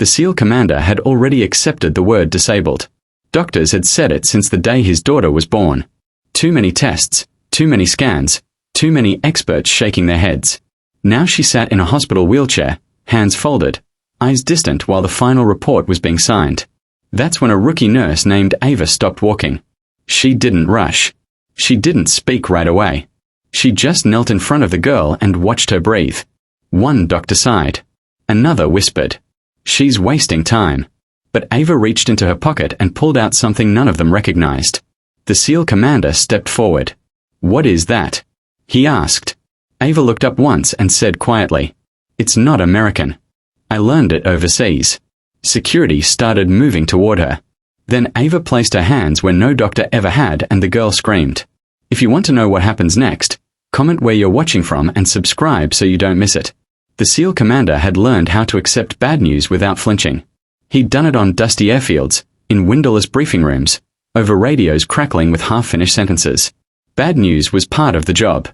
The SEAL commander had already accepted the word disabled. Doctors had said it since the day his daughter was born. Too many tests, too many scans, too many experts shaking their heads. Now she sat in a hospital wheelchair, hands folded, eyes distant while the final report was being signed. That's when a rookie nurse named Ava stopped walking. She didn't rush. She didn't speak right away. She just knelt in front of the girl and watched her breathe. One doctor sighed. Another whispered, "She's wasting time." But Ava reached into her pocket and pulled out something none of them recognized. The SEAL commander stepped forward. "What is that?" he asked. Ava looked up once and said quietly, "It's not American. I learned it overseas." Security started moving toward her. Then Ava placed her hands where no doctor ever had and the girl screamed. If you want to know what happens next, comment where you're watching from and subscribe so you don't miss it. The SEAL commander had learned how to accept bad news without flinching. He'd done it on dusty airfields, in windowless briefing rooms, over radios crackling with half-finished sentences. Bad news was part of the job.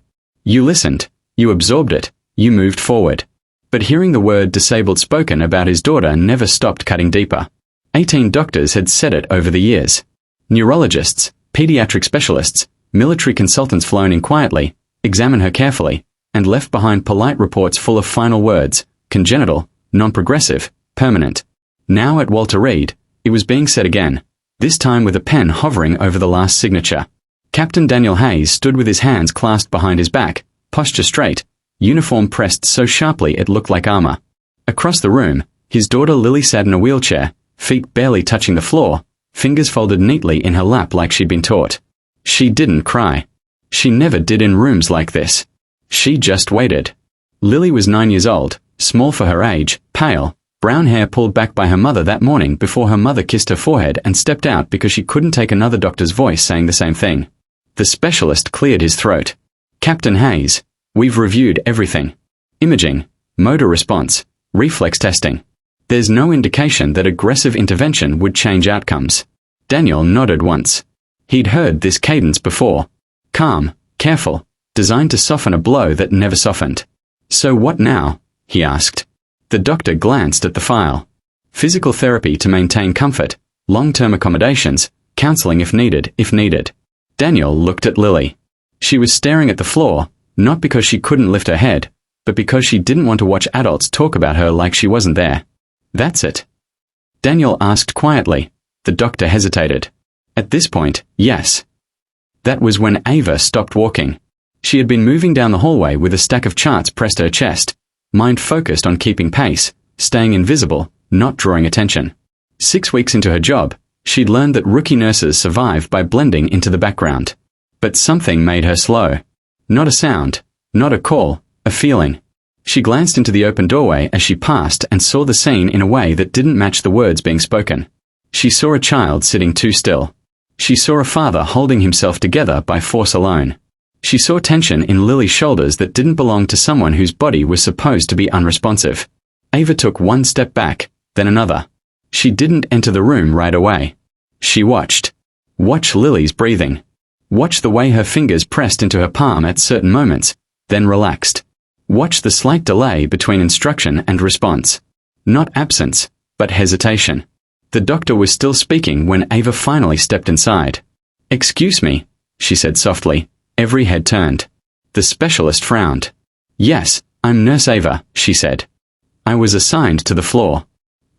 You listened, you absorbed it, you moved forward. But hearing the word disabled spoken about his daughter never stopped cutting deeper. 18 doctors had said it over the years. Neurologists, pediatric specialists, military consultants flown in quietly, examined her carefully, and left behind polite reports full of final words: congenital, non-progressive, permanent. Now at Walter Reed, it was being said again, this time with a pen hovering over the last signature. Captain Daniel Hayes stood with his hands clasped behind his back, posture straight, uniform pressed so sharply it looked like armor. Across the room, his daughter Lily sat in a wheelchair, feet barely touching the floor, fingers folded neatly in her lap like she'd been taught. She didn't cry. She never did in rooms like this. She just waited. Lily was 9 years old, small for her age, pale, brown hair pulled back by her mother that morning before her mother kissed her forehead and stepped out because she couldn't take another doctor's voice saying the same thing. The specialist cleared his throat. "Captain Hayes, we've reviewed everything. Imaging, motor response, reflex testing. There's no indication that aggressive intervention would change outcomes." Daniel nodded once. He'd heard this cadence before. Calm, careful, designed to soften a blow that never softened. "So what now?" he asked. The doctor glanced at the file. Physical therapy to maintain comfort, long-term accommodations, counseling if needed. Daniel looked at Lily. She was staring at the floor, not because she couldn't lift her head, but because she didn't want to watch adults talk about her like she wasn't there. "That's it?" Daniel asked quietly. The doctor hesitated. At this point, yes. That was when Ava stopped walking. She had been moving down the hallway with a stack of charts pressed to her chest, mind focused on keeping pace, staying invisible, not drawing attention. 6 weeks into her job, she'd learned that rookie nurses survive by blending into the background. But something made her slow. Not a sound, not a call, a feeling. She glanced into the open doorway as she passed and saw the scene in a way that didn't match the words being spoken. She saw a child sitting too still. She saw a father holding himself together by force alone. She saw tension in Lily's shoulders that didn't belong to someone whose body was supposed to be unresponsive. Ava took one step back, then another. She didn't enter the room right away. She watched. Watch Lily's breathing. Watch the way her fingers pressed into her palm at certain moments, then relaxed. Watch the slight delay between instruction and response. Not absence, but hesitation. The doctor was still speaking when Ava finally stepped inside. "Excuse me," she said softly. Every head turned. The specialist frowned. "Yes, I'm Nurse Ava," she said. "I was assigned to the floor.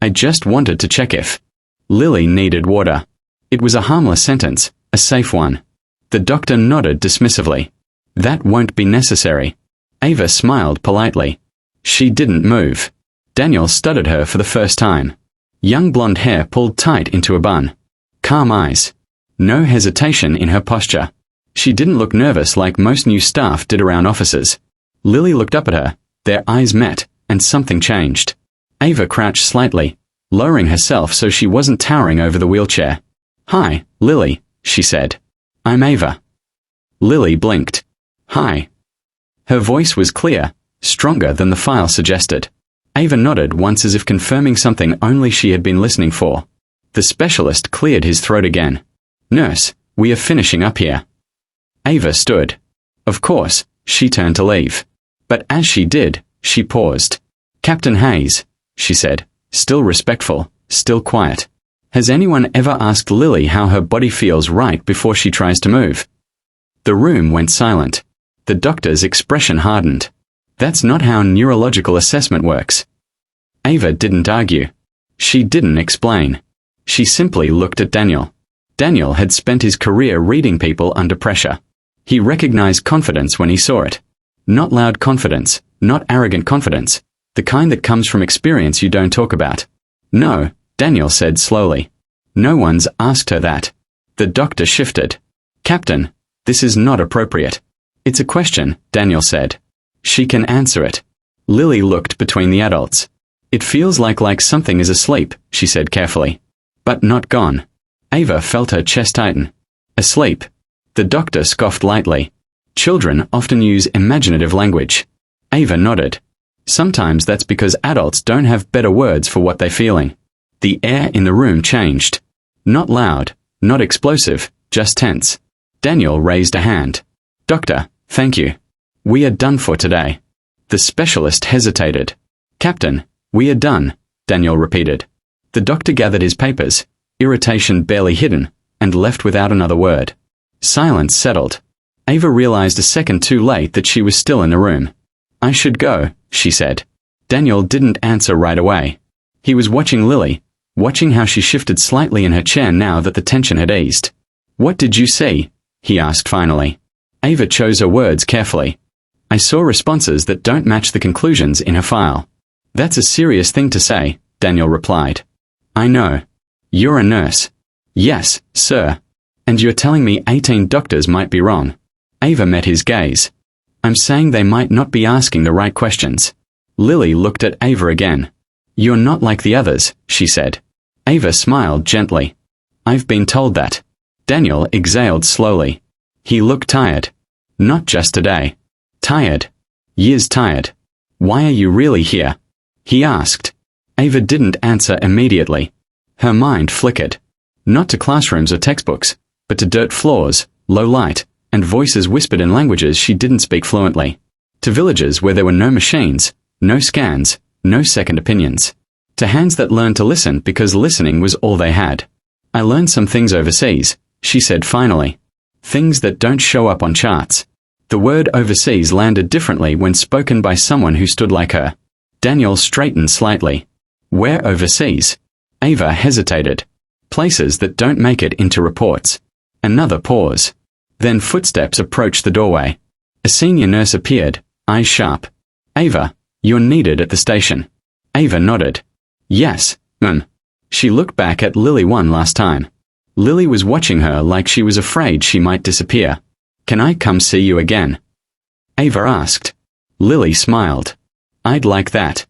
I just wanted to check if Lily needed water." It was a harmless sentence, a safe one. The doctor nodded dismissively. "That won't be necessary." Ava smiled politely. She didn't move. Daniel studied her for the first time. Young blonde hair pulled tight into a bun. Calm eyes. No hesitation in her posture. She didn't look nervous like most new staff did around officers. Lily looked up at her, their eyes met, and something changed. Ava crouched slightly, lowering herself so she wasn't towering over the wheelchair. "Hi, Lily," she said. "I'm Ava." Lily blinked. "Hi." Her voice was clear, stronger than the file suggested. Ava nodded once as if confirming something only she had been listening for. The specialist cleared his throat again. "Nurse, we are finishing up here." Ava stood. Of course, she turned to leave. But as she did, she paused. "Captain Hayes," she said, Still respectful, still quiet. Has anyone ever asked Lily how her body feels right before she tries to move? The room went silent. The doctor's expression hardened. That's not how neurological assessment works. Ava didn't argue. She didn't explain. She simply looked at Daniel. Daniel had spent his career reading people under pressure. He recognized confidence when he saw it. Not loud confidence, not arrogant confidence, the kind that comes from experience you don't talk about. No, Daniel said slowly. No one's asked her that. The doctor shifted. Captain, this is not appropriate. It's a question, Daniel said. She can answer it. Lily looked between the adults. It feels like something is asleep, she said carefully. But not gone. Ava felt her chest tighten. Asleep. The doctor scoffed lightly. Children often use imaginative language. Ava nodded. Sometimes that's because adults don't have better words for what they're feeling. The air in the room changed. Not loud, not explosive, just tense. Daniel raised a hand. Doctor, thank you. We are done for today. The specialist hesitated. Captain, we are done, Daniel repeated. The doctor gathered his papers, irritation barely hidden, and left without another word. Silence settled. Ava realized a second too late that she was still in the room. I should go, she said. Daniel didn't answer right away. He was watching Lily, watching how she shifted slightly in her chair now that the tension had eased. What did you see? He asked finally. Ava chose her words carefully. I saw responses that don't match the conclusions in her file. That's a serious thing to say, Daniel replied. I know. You're a nurse. Yes, sir. And you're telling me 18 doctors might be wrong. Ava met his gaze. I'm saying they might not be asking the right questions. Lily looked at Ava again. You're not like the others, she said. Ava smiled gently. I've been told that. Daniel exhaled slowly. He looked tired. Not just today. Tired. Years tired. Why are you really here? He asked. Ava didn't answer immediately. Her mind flickered. Not to classrooms or textbooks, but to dirt floors, low light, and voices whispered in languages she didn't speak fluently. To villages where there were no machines, no scans, no second opinions. To hands that learned to listen because listening was all they had. I learned some things overseas, she said finally. Things that don't show up on charts. The word overseas landed differently when spoken by someone who stood like her. Daniel straightened slightly. Where overseas? Ava hesitated. Places that don't make it into reports. Another pause. Then footsteps approached the doorway. A senior nurse appeared, eyes sharp. Ava, you're needed at the station. Ava nodded. Yes, She looked back at Lily one last time. Lily was watching her like she was afraid she might disappear. Can I come see you again? Ava asked. Lily smiled. I'd like that.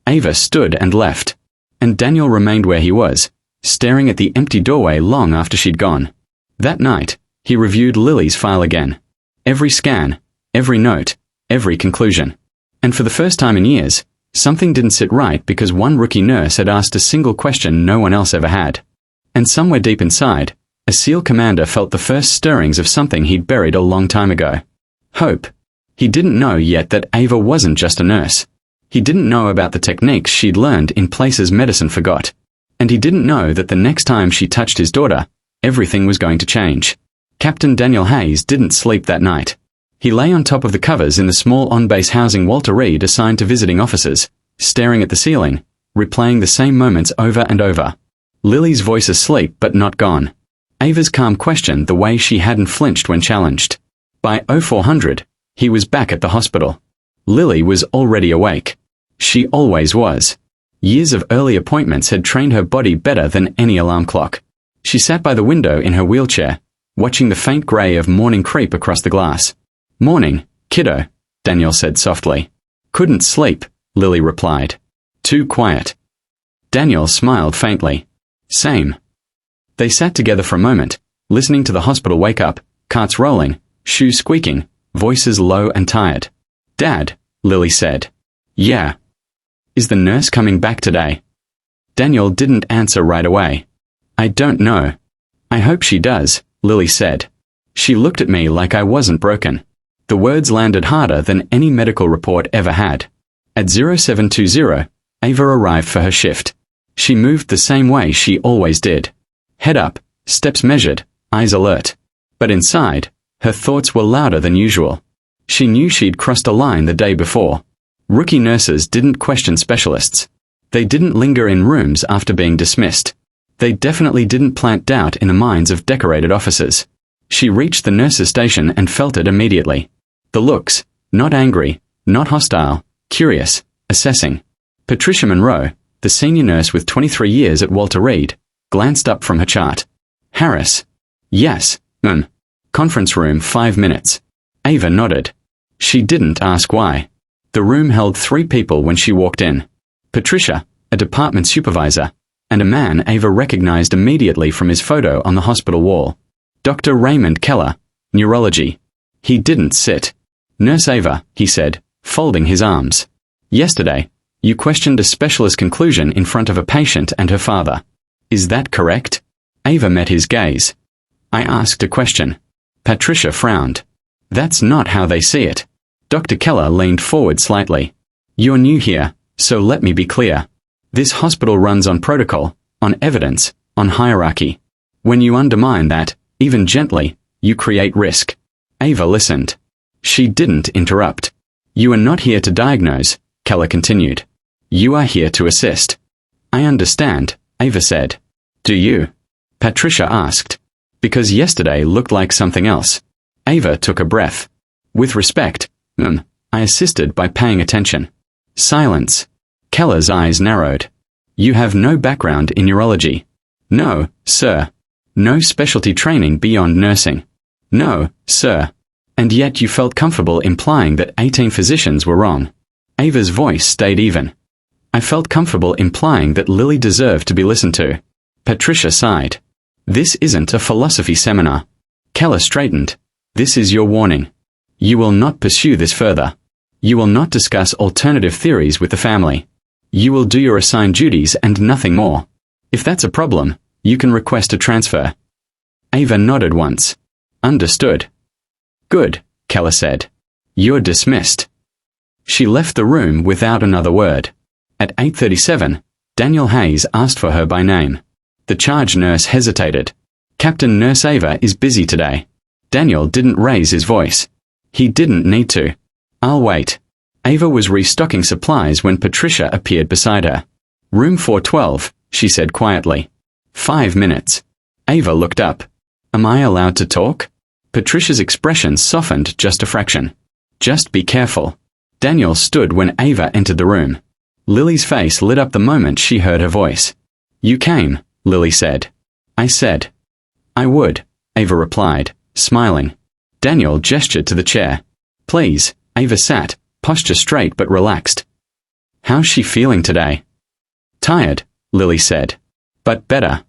Ava stood and left. And Daniel remained where he was, staring at the empty doorway long after she'd gone. That night, he reviewed Lily's file again. Every scan, every note, every conclusion. And for the first time in years, something didn't sit right because one rookie nurse had asked a single question no one else ever had. And somewhere deep inside, a SEAL commander felt the first stirrings of something he'd buried a long time ago. Hope. He didn't know yet that Ava wasn't just a nurse. He didn't know about the techniques she'd learned in places medicine forgot. And he didn't know that the next time she touched his daughter, everything was going to change. Captain Daniel Hayes didn't sleep that night. He lay on top of the covers in the small on-base housing Walter Reed assigned to visiting officers, staring at the ceiling, replaying the same moments over and over. Lily's voice asleep but not gone. Ava's calm question the way she hadn't flinched when challenged. By 0400, he was back at the hospital. Lily was already awake. She always was. Years of early appointments had trained her body better than any alarm clock. She sat by the window in her wheelchair, watching the faint grey of morning creep across the glass. Morning, kiddo, Daniel said softly. Couldn't sleep, Lily replied. Too quiet. Daniel smiled faintly. Same. They sat together for a moment, listening to the hospital wake up, carts rolling, shoes squeaking, voices low and tired. Dad, Lily said. Yeah. Is the nurse coming back today? Daniel didn't answer right away. I don't know. I hope she does, Lily said. She looked at me like I wasn't broken. The words landed harder than any medical report ever had. At 0720, Ava arrived for her shift. She moved the same way she always did. Head up, steps measured, eyes alert. But inside, her thoughts were louder than usual. She knew she'd crossed a line the day before. Rookie nurses didn't question specialists. They didn't linger in rooms after being dismissed. They definitely didn't plant doubt in the minds of decorated officers. She reached the nurse's station and felt it immediately. The looks, not angry, not hostile, curious, assessing. Patricia Monroe, the senior nurse with 23 years at Walter Reed, glanced up from her chart. Harris. Yes, Conference room 5 minutes. Ava nodded. She didn't ask why. The room held 3 people when she walked in. Patricia, a department supervisor, and a man Ava recognized immediately from his photo on the hospital wall. Dr. Raymond Keller, neurology. He didn't sit. Nurse Ava, he said, folding his arms. Yesterday, you questioned a specialist conclusion in front of a patient and her father. Is that correct? Ava met his gaze. I asked a question. Patricia frowned. That's not how they see it. Dr. Keller leaned forward slightly. You're new here, so let me be clear. This hospital runs on protocol, on evidence, on hierarchy. When you undermine that, even gently, you create risk. Ava listened. She didn't interrupt. You are not here to diagnose, Keller continued. You are here to assist. I understand, Ava said. Do you? Patricia asked. Because yesterday looked like something else. Ava took a breath. With respect, I assisted by paying attention. Silence. Keller's eyes narrowed. You have no background in neurology. No, sir. No specialty training beyond nursing. No, sir. And yet you felt comfortable implying that 18 physicians were wrong. Ava's voice stayed even. I felt comfortable implying that Lily deserved to be listened to. Patricia sighed. This isn't a philosophy seminar. Keller straightened. This is your warning. You will not pursue this further. You will not discuss alternative theories with the family. You will do your assigned duties and nothing more. If that's a problem, you can request a transfer. Ava nodded once. Understood. Good, Keller said. You're dismissed. She left the room without another word. At 8:37, Daniel Hayes asked for her by name. The charge nurse hesitated. Captain Nurse Ava is busy today. Daniel didn't raise his voice. He didn't need to. I'll wait. Ava was restocking supplies when Patricia appeared beside her. Room 412, she said quietly. 5 minutes. Ava looked up. Am I allowed to talk? Patricia's expression softened just a fraction. Just be careful. Daniel stood when Ava entered the room. Lily's face lit up the moment she heard her voice. You came, Lily said. I said. I would, Ava replied, smiling. Daniel gestured to the chair. Please, Ava sat, posture straight but relaxed. How's she feeling today? Tired, Lily said. But better.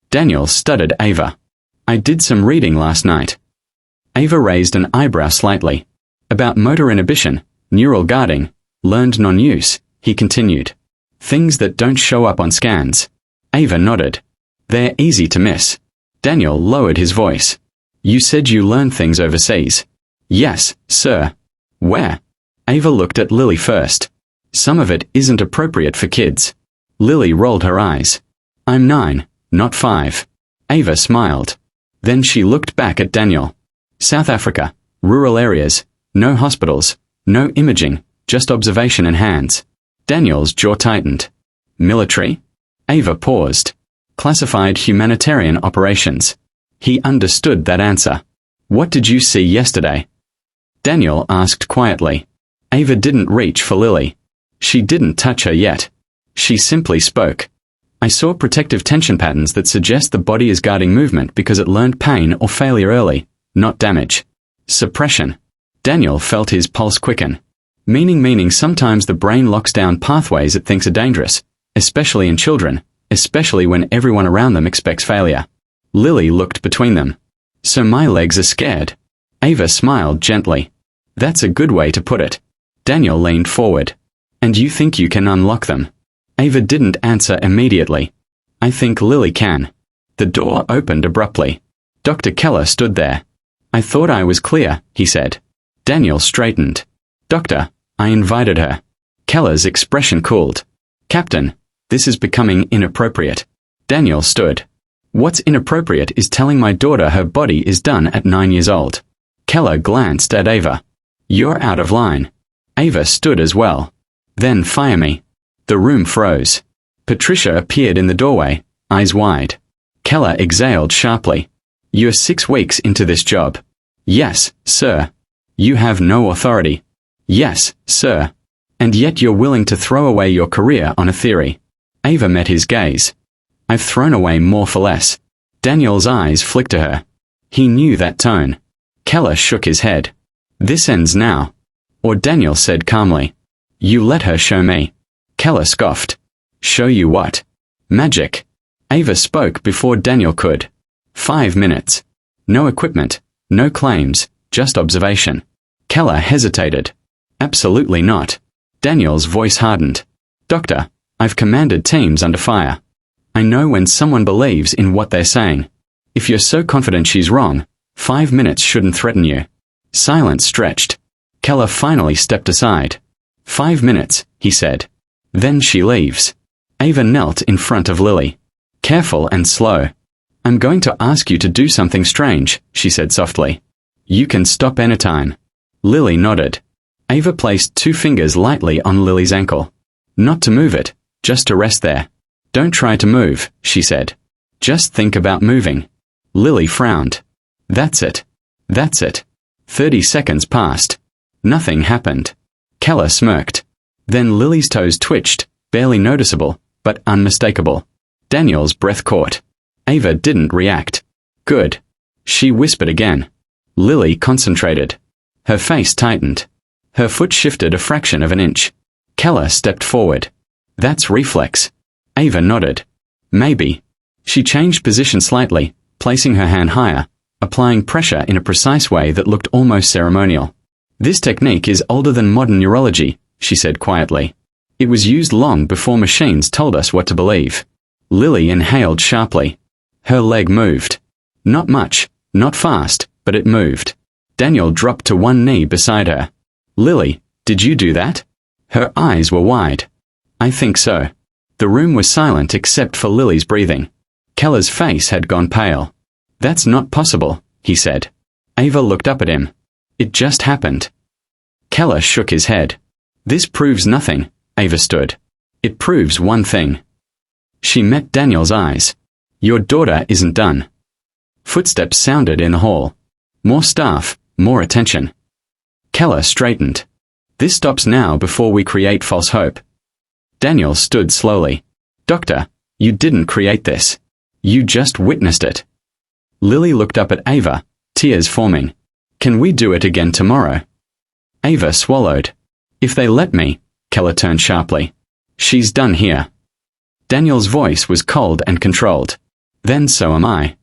Daniel stuttered Ava. I did some reading last night. Ava raised an eyebrow slightly. About motor inhibition, neural guarding, learned non-use, he continued. Things that don't show up on scans. Ava nodded. They're easy to miss. Daniel lowered his voice. You said you learned things overseas. Yes, sir. Where? Ava looked at Lily first. Some of it isn't appropriate for kids. Lily rolled her eyes. I'm 9, not 5. Ava smiled. Then she looked back at Daniel. South Africa, rural areas, no hospitals, no imaging, just observation and hands. Daniel's jaw tightened. Military? Ava paused. Classified humanitarian operations. He understood that answer. What did you see yesterday? Daniel asked quietly. Ava didn't reach for Lily. She didn't touch her yet. She simply spoke. I saw protective tension patterns that suggest the body is guarding movement because it learned pain or failure early, not damage. Suppression. Daniel felt his pulse quicken. Meaning sometimes the brain locks down pathways it thinks are dangerous, especially in children, especially when everyone around them expects failure. Lily looked between them. So my legs are scared. Ava smiled gently. That's a good way to put it. Daniel leaned forward. And you think you can unlock them? Ava didn't answer immediately. I think Lily can. The door opened abruptly. Dr. Keller stood there. I thought I was clear, he said. Daniel straightened. Doctor, I invited her. Keller's expression cooled. Captain, this is becoming inappropriate. Daniel stood. What's inappropriate is telling my daughter her body is done at 9 years old. Keller glanced at Ava. You're out of line. Ava stood as well. Then fire me. The room froze. Patricia appeared in the doorway, eyes wide. Keller exhaled sharply. You're 6 weeks into this job. Yes, sir. You have no authority. Yes, sir. And yet you're willing to throw away your career on a theory. Ava met his gaze. I've thrown away more for less. Daniel's eyes flicked to her. He knew that tone. Keller shook his head. This ends now. Or Daniel said calmly. You let her show me. Keller scoffed. Show you what? Magic. Ava spoke before Daniel could. 5 minutes. No equipment, no claims, just observation. Keller hesitated. Absolutely not. Daniel's voice hardened. Doctor, I've commanded teams under fire. I know when someone believes in what they're saying. If you're so confident she's wrong, 5 minutes shouldn't threaten you. Silence stretched. Keller finally stepped aside. 5 minutes, he said. Then she leaves. Ava knelt in front of Lily. Careful and slow. I'm going to ask you to do something strange, she said softly. You can stop anytime. Lily nodded. Ava placed 2 fingers lightly on Lily's ankle. Not to move it, just to rest there. Don't try to move, she said. Just think about moving. Lily frowned. That's it. That's it. 30 seconds passed. Nothing happened. Keller smirked. Then Lily's toes twitched, barely noticeable, but unmistakable. Daniel's breath caught. Ava didn't react. Good. She whispered again. Lily concentrated. Her face tightened. Her foot shifted a fraction of an inch. Keller stepped forward. That's reflex. Ava nodded. Maybe. She changed position slightly, placing her hand higher, applying pressure in a precise way that looked almost ceremonial. This technique is older than modern neurology, she said quietly. It was used long before machines told us what to believe. Lily inhaled sharply. Her leg moved. Not much, not fast, but it moved. Daniel dropped to one knee beside her. Lily, did you do that? Her eyes were wide. I think so. The room was silent except for Lily's breathing. Keller's face had gone pale. That's not possible, he said. Ava looked up at him. It just happened. Keller shook his head. This proves nothing, Ava stood. It proves one thing. She met Daniel's eyes. Your daughter isn't done. Footsteps sounded in the hall. More staff, more attention. Keller straightened. This stops now before we create false hope. Daniel stood slowly. Doctor, you didn't create this. You just witnessed it. Lily looked up at Ava, tears forming. Can we do it again tomorrow? Ava swallowed. If they let me, Keller turned sharply. She's done here. Daniel's voice was cold and controlled. Then so am I.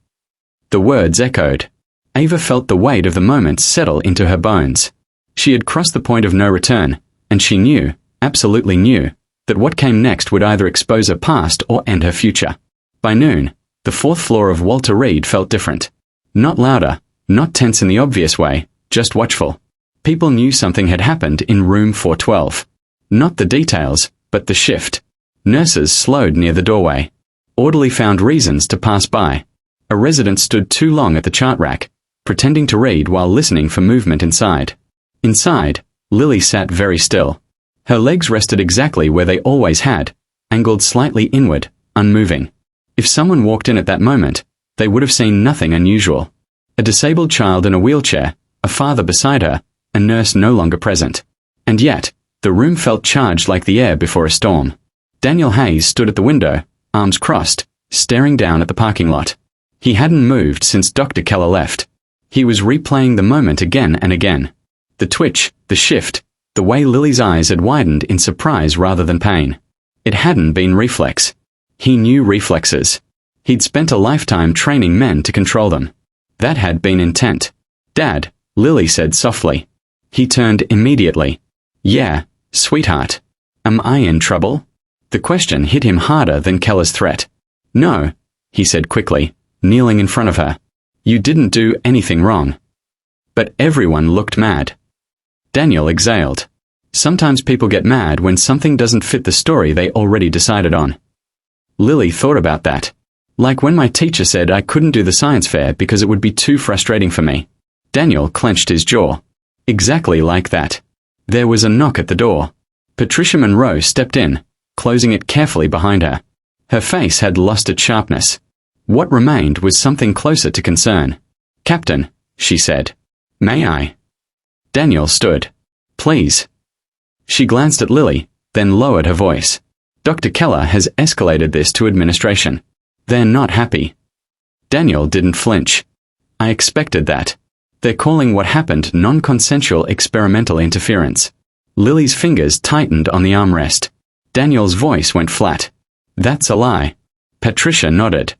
The words echoed. Ava felt the weight of the moment settle into her bones. She had crossed the point of no return, and she knew, absolutely knew, that what came next would either expose her past or end her future. By noon, the 4th floor of Walter Reed felt different. Not louder, not tense in the obvious way, just watchful. People knew something had happened in room 412. Not the details, but the shift. Nurses slowed near the doorway. Orderly found reasons to pass by. A resident stood too long at the chart rack, pretending to read while listening for movement inside. Inside, Lily sat very still. Her legs rested exactly where they always had, angled slightly inward, unmoving. If someone walked in at that moment, they would have seen nothing unusual. A disabled child in a wheelchair, a father beside her, a nurse no longer present. And yet, the room felt charged like the air before a storm. Daniel Hayes stood at the window, arms crossed, staring down at the parking lot. He hadn't moved since Dr. Keller left. He was replaying the moment again and again. The twitch, the shift, the way Lily's eyes had widened in surprise rather than pain. It hadn't been reflex. He knew reflexes. He'd spent a lifetime training men to control them. That had been intent. Dad, Lily said softly. He turned immediately. Yeah, sweetheart. Am I in trouble? The question hit him harder than Keller's threat. No, he said quickly, kneeling in front of her. You didn't do anything wrong. But everyone looked mad. Daniel exhaled. Sometimes people get mad when something doesn't fit the story they already decided on. Lily thought about that. Like when my teacher said I couldn't do the science fair because it would be too frustrating for me. Daniel clenched his jaw. Exactly like that. There was a knock at the door. Patricia Monroe stepped in, closing it carefully behind her. Her face had lost its sharpness. What remained was something closer to concern. "Captain," she said. "May I?" Daniel stood. "Please." She glanced at Lily, then lowered her voice. "Dr. Keller has escalated this to administration. They're not happy." Daniel didn't flinch. "I expected that. They're calling what happened non-consensual experimental interference." Lily's fingers tightened on the armrest. Daniel's voice went flat. "That's a lie." Patricia nodded.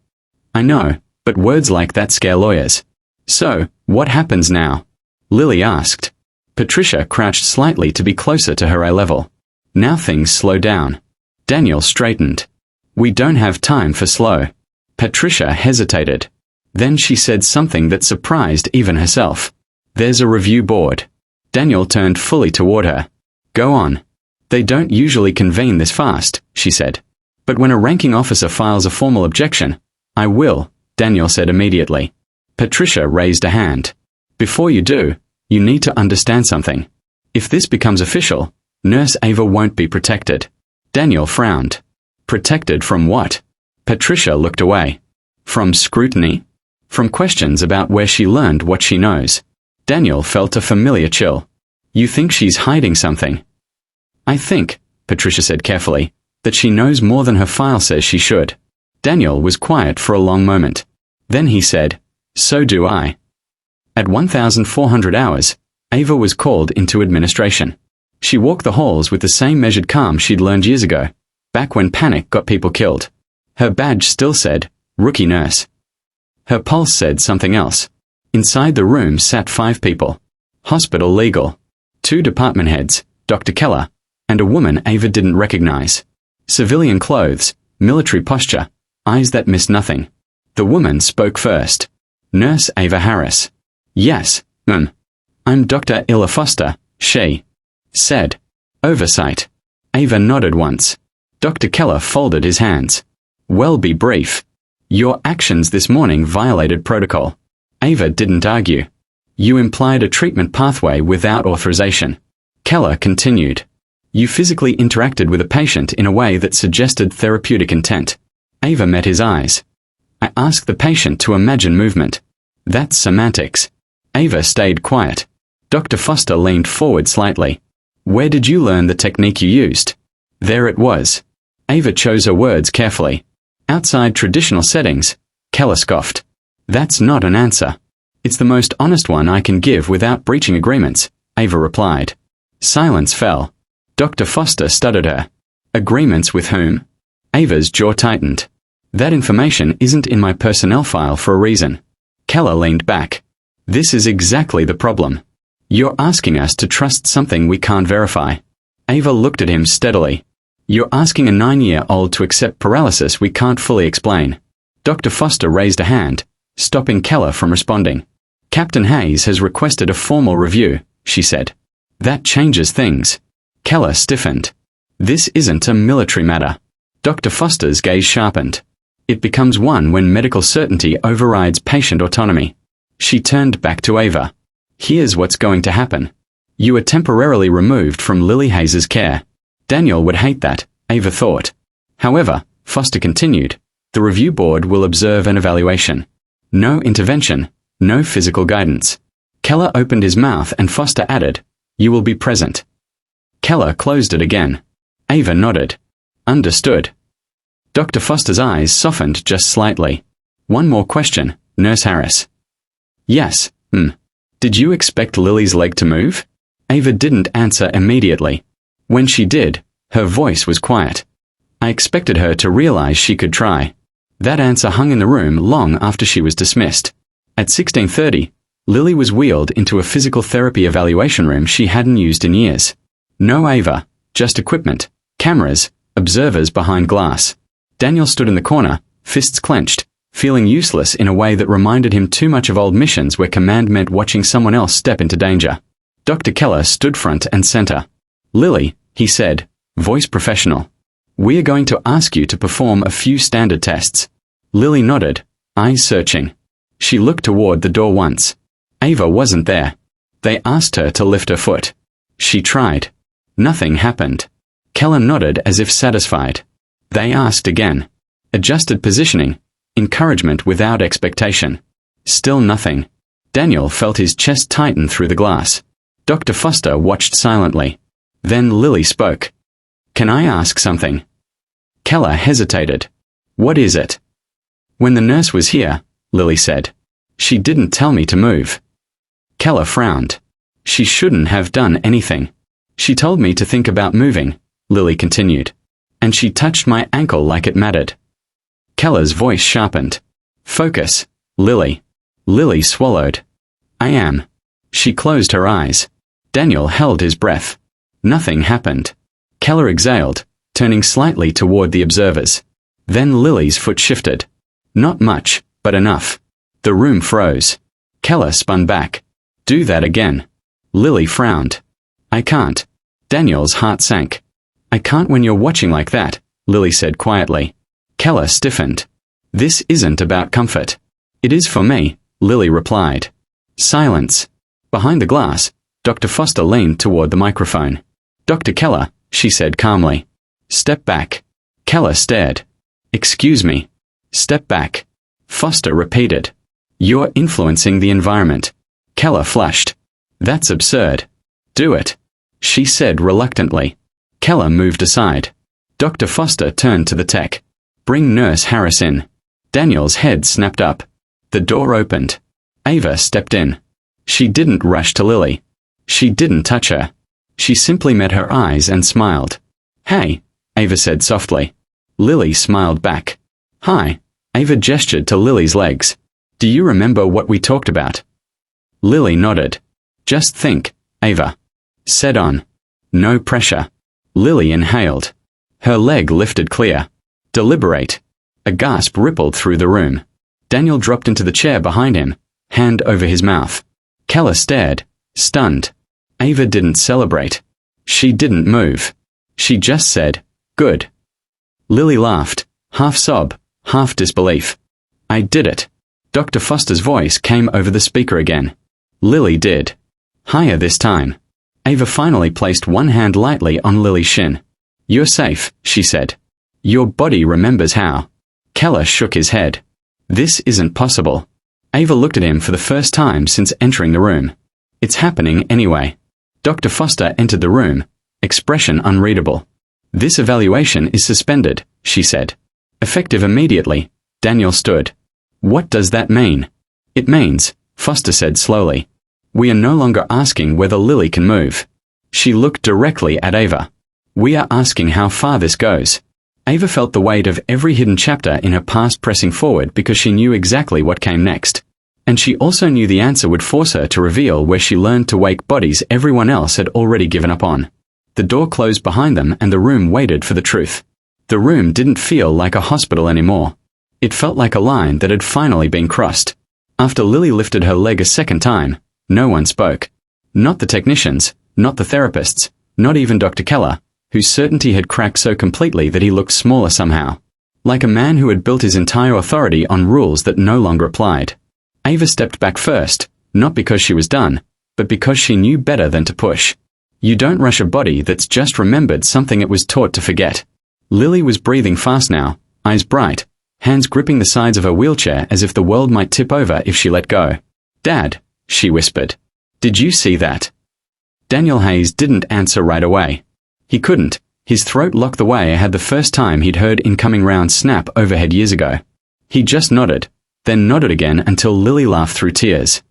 "I know, but words like that scare lawyers." "So, what happens now?" Lily asked. Patricia crouched slightly to be closer to her eye level. Now things slowed down. Daniel straightened. "We don't have time for slow." Patricia hesitated. Then she said something that surprised even herself. "There's a review board." Daniel turned fully toward her. "Go on." "They don't usually convene this fast," she said. "But when a ranking officer files a formal objection, I will," Daniel said immediately. Patricia raised a hand. "Before you do, you need to understand something. If this becomes official, Nurse Ava won't be protected." Daniel frowned. "Protected from what?" Patricia looked away. "From scrutiny? From questions about where she learned what she knows." Daniel felt a familiar chill. "You think she's hiding something?" "I think," Patricia said carefully, "that she knows more than her file says she should." Daniel was quiet for a long moment. Then he said, "So do I." At 1,400 hours, Ava was called into administration. She walked the halls with the same measured calm she'd learned years ago, back when panic got people killed. Her badge still said, "Rookie Nurse." Her pulse said something else. Inside the room sat 5 people. Hospital legal. 2 department heads, Dr. Keller, and a woman Ava didn't recognize. Civilian clothes, military posture, eyes that missed nothing. The woman spoke first. Nurse Ava Harris. "Yes, I'm Dr. Illa Foster," she said. "Oversight." Ava nodded once. Dr. Keller folded his hands. "Well, be brief. Your actions this morning violated protocol." Ava didn't argue. "You implied a treatment pathway without authorization." Keller continued. "You physically interacted with a patient in a way that suggested therapeutic intent." Ava met his eyes. "I asked the patient to imagine movement. That's semantics." Ava stayed quiet. Dr. Foster leaned forward slightly. "Where did you learn the technique you used?" There it was. Ava chose her words carefully. "Outside traditional settings," Keller scoffed. "That's not an answer." "It's the most honest one I can give without breaching agreements," Ava replied. Silence fell. Dr. Foster stuttered her. "Agreements with whom?" Ava's jaw tightened. "That information isn't in my personnel file for a reason." Keller leaned back. "This is exactly the problem. You're asking us to trust something we can't verify." Ava looked at him steadily. "You're asking a 9-year-old to accept paralysis we can't fully explain." Dr. Foster raised a hand, stopping Keller from responding. "Captain Hayes has requested a formal review," she said. "That changes things." Keller stiffened. "This isn't a military matter." Dr. Foster's gaze sharpened. "It becomes one when medical certainty overrides patient autonomy." She turned back to Ava. "Here's what's going to happen. You are temporarily removed from Lily Hayes's care." Daniel would hate that, Ava thought. "However," Foster continued, "the review board will observe an evaluation. No intervention, no physical guidance." Keller opened his mouth and Foster added, "You will be present." Keller closed it again. Ava nodded. "Understood." Dr. Foster's eyes softened just slightly. "One more question, Nurse Harris." "Yes, Did you expect Lily's leg to move?" Ava didn't answer immediately. When she did, her voice was quiet. "I expected her to realize she could try." That answer hung in the room long after she was dismissed. At 16:30, Lily was wheeled into a physical therapy evaluation room she hadn't used in years. No Ava, just equipment, cameras, observers behind glass. Daniel stood in the corner, fists clenched, feeling useless in a way that reminded him too much of old missions where command meant watching someone else step into danger. Dr. Keller stood front and center. Lily, he said, voice professional. We are going to ask you to perform a few standard tests. Lily nodded, eyes searching. She looked toward the door once. Ava wasn't there. They asked her to lift her foot. She tried. Nothing happened. Keller nodded as if satisfied. They asked again. Adjusted positioning. Encouragement without expectation. Still nothing. Daniel felt his chest tighten through the glass. Dr. Foster watched silently. Then Lily spoke. Can I ask something? Keller hesitated. What is it? When the nurse was here, Lily said, she didn't tell me to move. Keller frowned. She shouldn't have done anything. She told me to think about moving, Lily continued. And she touched my ankle like it mattered. Keller's voice sharpened. Focus, Lily. Lily swallowed. I am. She closed her eyes. Daniel held his breath. Nothing happened. Keller exhaled, turning slightly toward the observers. Then Lily's foot shifted. Not much, but enough. The room froze. Keller spun back. Do that again. Lily frowned. I can't. Daniel's heart sank. I can't when you're watching like that, Lily said quietly. Keller stiffened. This isn't about comfort. It is for me, Lily replied. Silence. Behind the glass, Dr. Foster leaned toward the microphone. Dr. Keller, she said calmly. Step back. Keller stared. Excuse me. Step back. Foster repeated. You're influencing the environment. Keller flushed. That's absurd. Do it. She said reluctantly. Keller moved aside. Dr. Foster turned to the tech. Bring Nurse Harris in. Daniel's head snapped up. The door opened. Ava stepped in. She didn't rush to Lily. She didn't touch her. She simply met her eyes and smiled. Hey, Ava said softly. Lily smiled back. Hi. Ava gestured to Lily's legs. Do you remember what we talked about? Lily nodded. Just think, Ava. Said on. No pressure. Lily inhaled. Her leg lifted clear. Deliberate. A gasp rippled through the room. Daniel dropped into the chair behind him, hand over his mouth. Keller stared, stunned. Ava didn't celebrate. She didn't move. She just said, good. Lily laughed, half sob, half disbelief. I did it. Dr. Foster's voice came over the speaker again. Lily did. Higher this time. Ava finally placed one hand lightly on Lily's shin. You're safe, she said. Your body remembers how. Keller shook his head. This isn't possible. Ava looked at him for the first time since entering the room. It's happening anyway. Dr. Foster entered the room, expression unreadable. This evaluation is suspended, she said. Effective immediately. Daniel stood. What does that mean? It means, Foster said slowly, we are no longer asking whether Lily can move. She looked directly at Ava. We are asking how far this goes. Ava felt the weight of every hidden chapter in her past pressing forward because she knew exactly what came next. And she also knew the answer would force her to reveal where she learned to wake bodies everyone else had already given up on. The door closed behind them and the room waited for the truth. The room didn't feel like a hospital anymore. It felt like a line that had finally been crossed. After Lily lifted her leg a second time, no one spoke. Not the technicians, not the therapists, not even Dr. Keller, whose certainty had cracked so completely that he looked smaller somehow. Like a man who had built his entire authority on rules that no longer applied. Ava stepped back first, not because she was done, but because she knew better than to push. You don't rush a body that's just remembered something it was taught to forget. Lily was breathing fast now, eyes bright, hands gripping the sides of her wheelchair as if the world might tip over if she let go. Dad, she whispered. Did you see that? Daniel Hayes didn't answer right away. He couldn't. His throat locked the way I had the first time he'd heard incoming round snap overhead years ago. He just nodded, then nodded again until Lily laughed through tears.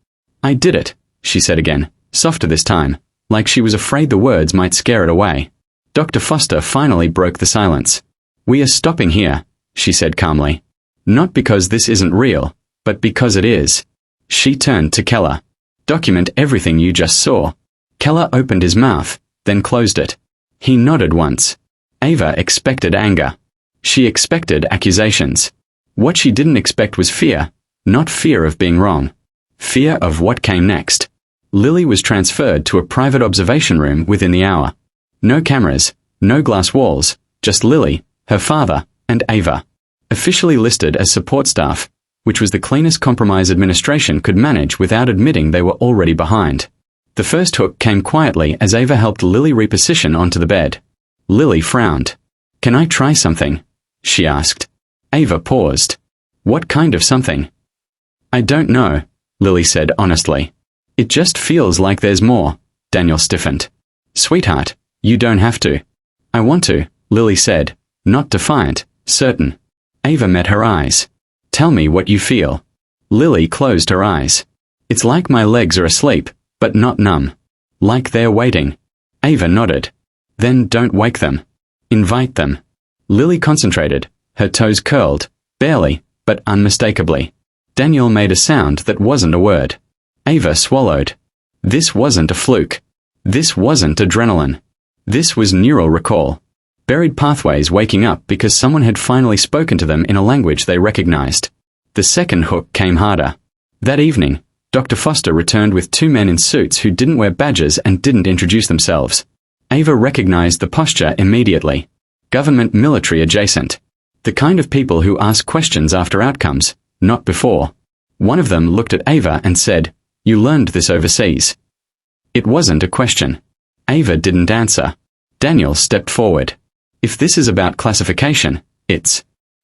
I did it, she said again, softer this time, like she was afraid the words might scare it away. Dr. Foster finally broke the silence. We are stopping here, she said calmly. Not because this isn't real, but because it is. She turned to Keller. Document everything you just saw. Keller opened his mouth, then closed it. He nodded once. Ava expected anger. She expected accusations. What she didn't expect was fear, not fear of being wrong. Fear of what came next. Lily was transferred to a private observation room within the hour. No cameras, no glass walls, just Lily, her father, and Ava. Officially listed as support staff, which was the cleanest compromise administration could manage without admitting they were already behind. The first hook came quietly as Ava helped Lily reposition onto the bed. Lily frowned. "Can I try something?" she asked. Ava paused. "What kind of something?" "I don't know," Lily said honestly. "It just feels like there's more." Daniel stiffened. "Sweetheart, you don't have to." "I want to," Lily said, not defiant, certain. Ava met her eyes. "Tell me what you feel." Lily closed her eyes. "It's like my legs are asleep, but not numb. Like they're waiting." Ava nodded. "Then don't wake them. Invite them." Lily concentrated, her toes curled, barely, but unmistakably. Daniel made a sound that wasn't a word. Ava swallowed. This wasn't a fluke. This wasn't adrenaline. This was neural recall. Buried pathways waking up because someone had finally spoken to them in a language they recognized. The second hook came harder. That evening, Dr. Foster returned with two men in suits who didn't wear badges and didn't introduce themselves. Ava recognized the posture immediately. Government military adjacent. The kind of people who ask questions after outcomes, not before. One of them looked at Ava and said, "You learned this overseas." It wasn't a question. Ava didn't answer. Daniel stepped forward. "If this is about classification, it's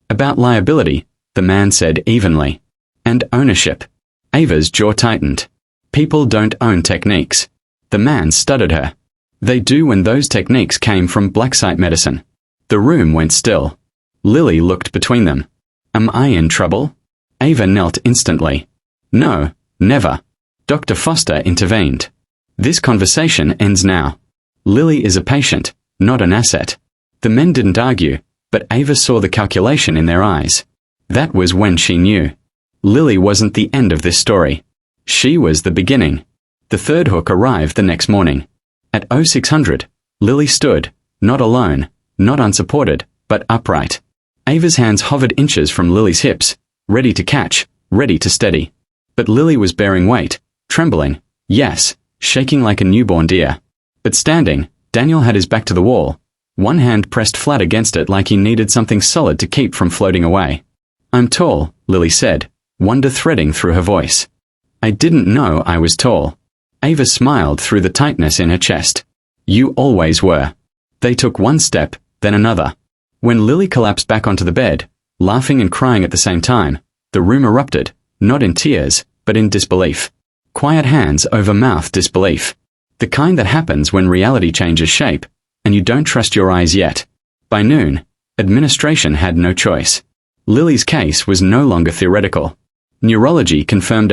about liability," the man said evenly. "And ownership." Ava's jaw tightened. "People don't own techniques." The man stuttered her. "They do when those techniques came from black site medicine." The room went still. Lily looked between them. "Am I in trouble?" Ava knelt instantly. "No, never." Dr. Foster intervened. "This conversation ends now. Lily is a patient, not an asset." The men didn't argue, but Ava saw the calculation in their eyes. That was when she knew. Lily wasn't the end of this story. She was the beginning. The third hook arrived the next morning. At 0600, Lily stood, not alone, not unsupported, but upright. Ava's hands hovered inches from Lily's hips, ready to catch, ready to steady. But Lily was bearing weight, trembling, yes, shaking like a newborn deer. But standing, Daniel had his back to the wall, one hand pressed flat against it like he needed something solid to keep from floating away. "I'm tall," Lily said, wonder threading through her voice. "I didn't know I was tall." Ava smiled through the tightness in her chest. "You always were." They took one step, then another. When Lily collapsed back onto the bed, laughing and crying at the same time, the room erupted, not in tears, but in disbelief. Quiet hands over mouth disbelief. The kind that happens when reality changes shape, and you don't trust your eyes yet. By noon, administration had no choice. Lily's case was no longer theoretical. Neurology confirmed